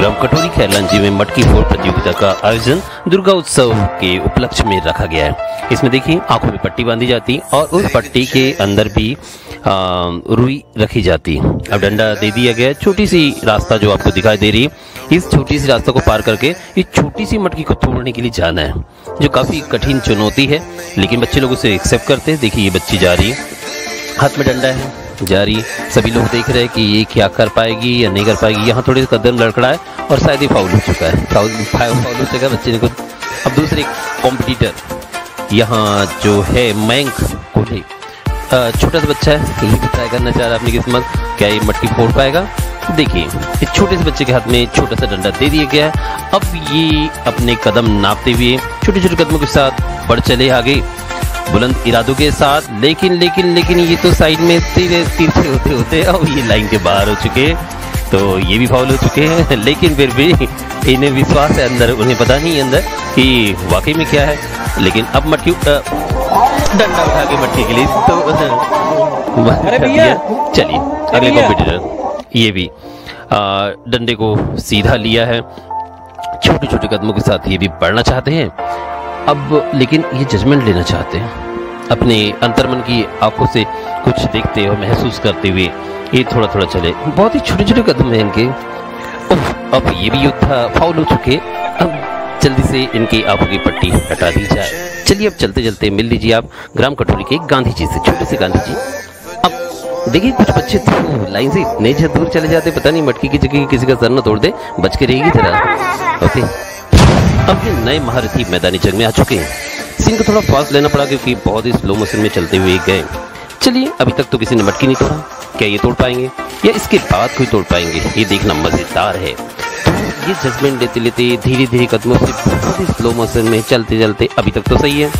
ग्राम कटोरी खैरलांजी में मटकी फोड़ प्रतियोगिता का आयोजन दुर्गा उत्सव के उपलक्ष्य में रखा गया है। इसमें देखिए आंखों में पट्टी बांधी जाती और उस पट्टी के अंदर भी रुई रखी जाती। अब डंडा दे दिया गया, छोटी सी रास्ता जो आपको दिखाई दे रही है, इस छोटी सी रास्ता को पार करके इस छोटी सी मटकी को तोड़ने के लिए जाना है, जो काफी कठिन चुनौती है, लेकिन बच्चे लोग उसे एक्सेप्ट करते हैं। देखिए ये बच्ची जा रही है, हाथ में डंडा है, जा रही है। सभी लोग देख रहे हैं कि ये क्या कर पाएगी या नहीं कर पाएगी। यहाँ थोड़े कदम लड़खड़ा है और शायद ही फाउल हो चुका है, फाउल हो चुका है बच्चे ने को। अब दूसरे कॉम्पिटिटर यहाँ जो है मयंक कोहली, छोटा सा बच्चा है, ये ट्राई करना चाह रहा है अपनी किस्मत, क्या ये मटकी फोड़ पाएगा। देखिए इस छोटे से बच्चे के हाथ में छोटा सा डंडा दे दिया गया है। अब ये अपने कदम नापते हुए छोटे छोटे कदमों के साथ बढ़ चले आगे बुलंद इरादों के साथ, लेकिन ये तो साइड में तीरछे होते होते अब ये लाइन के बाहर हो चुके, तो ये भी फाउल हो चुके हैं। लेकिन फिर भी इन्हें विश्वास है अंदर, उन्हें पता नहीं अंदर कि वाकई में क्या है। लेकिन अब मटकी डंडा उठा के मटकी के लिए तो चलिए अगले कॉम्पिटिटर ये भी डंडे को सीधा लिया है, छोटे छोटे कदमों के साथ ये भी बढ़ना चाहते हैं अब, लेकिन ये जजमेंट लेना चाहते हैं अपने अंतर्मन की आंखों से कुछ देखते और महसूस करते हुए। ये थोड़ा थोड़ा चले, बहुत ही छोटे छोटे कदम हैं इनके। अब ये भी युद्ध फाउल हो चुके, अब जल्दी से इनकी आंखों की पट्टी हटा दी जाए। चलिए अब चलते चलते मिल लीजिए आप ग्राम कटोरी के गांधी जी से, छोटे से गांधी जी। अब देखिए कुछ बच्चे तो लाइन से इतने दूर चले जाते, पता नहीं मटकी की जगह किसी का सर न तोड़ दे, बच के रहेगी तरह। ओके, अब ये नए महारथी मैदानी जंग में आ चुके हैं। सीन को थोड़ा फास्ट लेना पड़ा क्योंकि बहुत ही स्लो मोशन में चलते हुए गए। चलिए अभी तक तो किसी ने मटकी नहीं तोड़ा, क्या ये तोड़ पाएंगे या इसके बाद कोई तोड़ पाएंगे, ये देखना मजेदार है। तो ये जजमेंट लेते लेते धीरे धीरे कदमों से बहुत ही स्लो मोशन में चलते चलते अभी तक तो सही है,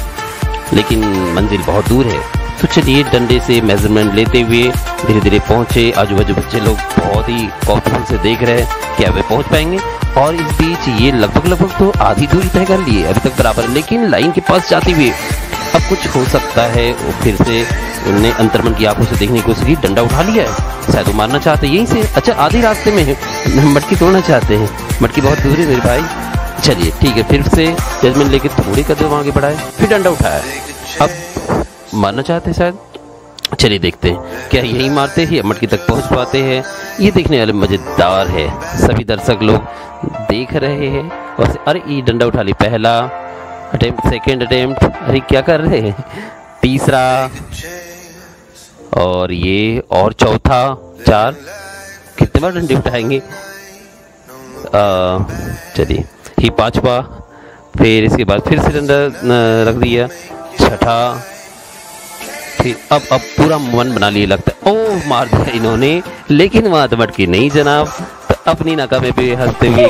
लेकिन मंजिल बहुत दूर है। तो चलिए डंडे से मेजरमेंट लेते हुए धीरे धीरे पहुंचे। आजू बाजू बच्चे लोग बहुत ही कौतूहल से देख रहे हैं क्या वे पहुंच पाएंगे, और इस बीच ये लगभग तो आधी दूरी तय कर लिए, अभी तक बराबर, लेकिन लाइन के पास जाते हुए अब कुछ हो सकता है। वो फिर से उन्होंने अंतर्मन की आंखों से देखने की कोशिश की, डंडा उठा लिया है, शायद वो मारना चाहते हैं यहीं से। अच्छा आधे रास्ते में है, मटकी तोड़ना चाहते हैं, मटकी बहुत दूर है मेरे भाई। चलिए ठीक है, फिर से जजमेंट लेके थोड़ी कदम आगे बढ़ाए, फिर डंडा उठाया, अब मारना चाहते हैं शायद। चलिए देखते हैं क्या यही मारते हैं या मटकी तक पहुंच पाते हैं। ये देखने वाले मजेदार है, सभी दर्शक लोग देख रहे हैं। और अरे ये डंडा उठा ली, पहला अटेम्प्ट, सेकेंड अटेम्प्ट, अरे क्या कर रहे हैं, तीसरा और ये और चौथा, चार, कितने बार डंडे उठाएंगे। चलिए ये पांचवा, फिर इसके बाद फिर से डंडा रख दिया, छठा, फिर अब पूरा मन बना लिए लगता है। ओह मार दिया इन्होंने, लेकिन वहां तो मटकी नहीं जनाब, तो अपनी नाकामी पे हंसते हुए।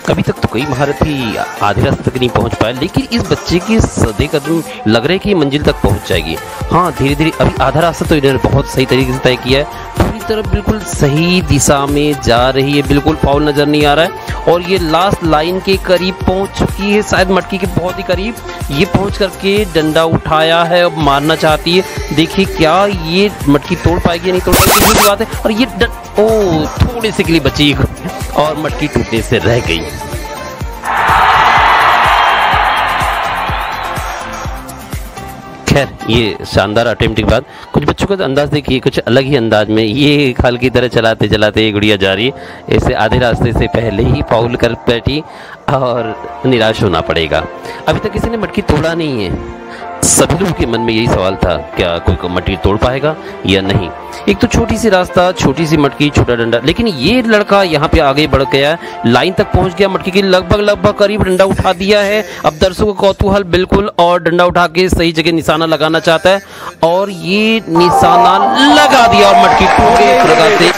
अभी तक तो कई महारथी आधे रास्ते तक नहीं पहुंच पाए, लेकिन इस बच्चे की सदे कदम लग रहे कि मंजिल तक पहुंच जाएगी। हाँ धीरे धीरे, अभी आधा रास्ता तो इन्होंने बहुत सही तरीके से तय किया है, पूरी तरह बिल्कुल सही दिशा में जा रही है, बिल्कुल फाउल नजर नहीं आ रहा है। और ये लास्ट लाइन के करीब पहुंच चुकी है, शायद मटकी के बहुत ही करीब ये पहुंच करके डंडा उठाया है, अब मारना चाहती है। देखिए क्या ये मटकी तोड़ पाएगी या नहीं तोड़ पाएगी, ये बात है। और ये ओ थोड़े से के लिए बची और मटकी टूटने से रह गई। खैर ये शानदार अटेम्प्ट के बाद कुछ बच्चों का तो अंदाज देखिए, कुछ अलग ही अंदाज में ये खाल की तरह चलाते चलाते ये गुड़िया जा रही है। ऐसे आधे रास्ते से पहले ही फाउल कर बैठी और निराश होना पड़ेगा। अभी तक किसी ने मटकी तोड़ा नहीं है, सभी लोगों के मन में यही सवाल था क्या कोई मटकी तोड़ पाएगा या नहीं। एक तो छोटी सी रास्ता, छोटी सी मटकी, छोटा डंडा, लेकिन ये लड़का यहाँ पे आगे बढ़ गया, लाइन तक पहुंच गया, मटकी के लगभग करीब डंडा उठा दिया है। अब दर्शकों का कौतूहल बिल्कुल, और डंडा उठा के सही जगह निशाना लगाना चाहता है और ये निशाना लगा दिया और मटकी पूरे प्रकार से